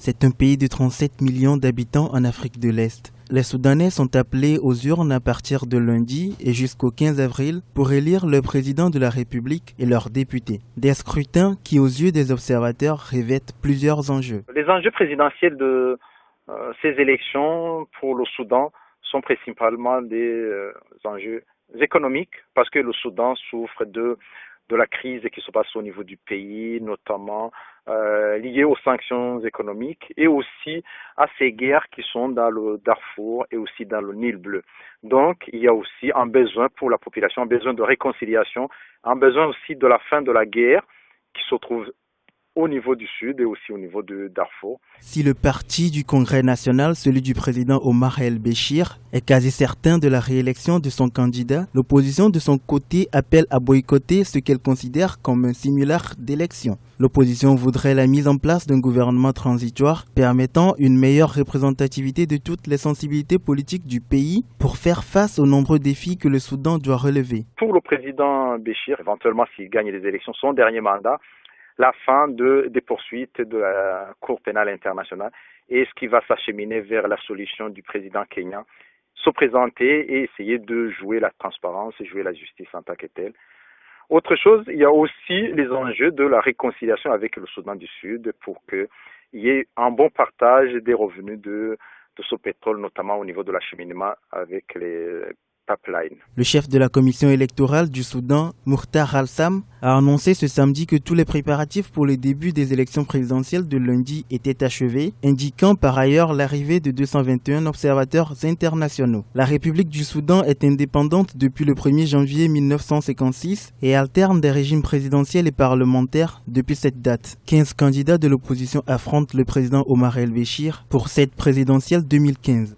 C'est un pays de 37 millions d'habitants en Afrique de l'Est. Les Soudanais sont appelés aux urnes à partir de lundi et jusqu'au 15 avril pour élire le président de la République et leurs députés. Des scrutins qui, aux yeux des observateurs, revêtent plusieurs enjeux. Les enjeux présidentiels de ces élections pour le Soudan sont principalement des enjeux économiques parce que le Soudan souffre de la crise qui se passe au niveau du pays, notamment liée aux sanctions économiques et aussi à ces guerres qui sont dans le Darfour et aussi dans le Nil bleu. Donc, il y a aussi un besoin pour la population, un besoin de réconciliation, un besoin aussi de la fin de la guerre qui se trouve au niveau du sud et aussi au niveau de Darfour. Si le parti du Congrès national, celui du président Omar el-Béchir, est quasi certain de la réélection de son candidat, l'opposition de son côté appelle à boycotter ce qu'elle considère comme un simulacre d'élection. L'opposition voudrait la mise en place d'un gouvernement transitoire permettant une meilleure représentativité de toutes les sensibilités politiques du pays pour faire face aux nombreux défis que le Soudan doit relever. Pour le président Béchir, éventuellement s'il gagne les élections, son dernier mandat, la fin des poursuites de la Cour pénale internationale et ce qui va s'acheminer vers la solution du président kenyan, se présenter et essayer de jouer la transparence et jouer la justice en tant que telle. Autre chose, il y a aussi les enjeux de la réconciliation avec le Soudan du Sud pour qu'il y ait un bon partage des revenus de ce pétrole, notamment au niveau de l'acheminement avec les pipelines. Le chef de la commission électorale du Soudan, Mukhtar al-Sam, a annoncé ce samedi que tous les préparatifs pour le début des élections présidentielles de lundi étaient achevés, indiquant par ailleurs l'arrivée de 221 observateurs internationaux. La République du Soudan est indépendante depuis le 1er janvier 1956 et alterne des régimes présidentiels et parlementaires depuis cette date. 15 candidats de l'opposition affrontent le président Omar el-Béchir pour cette présidentielle 2015.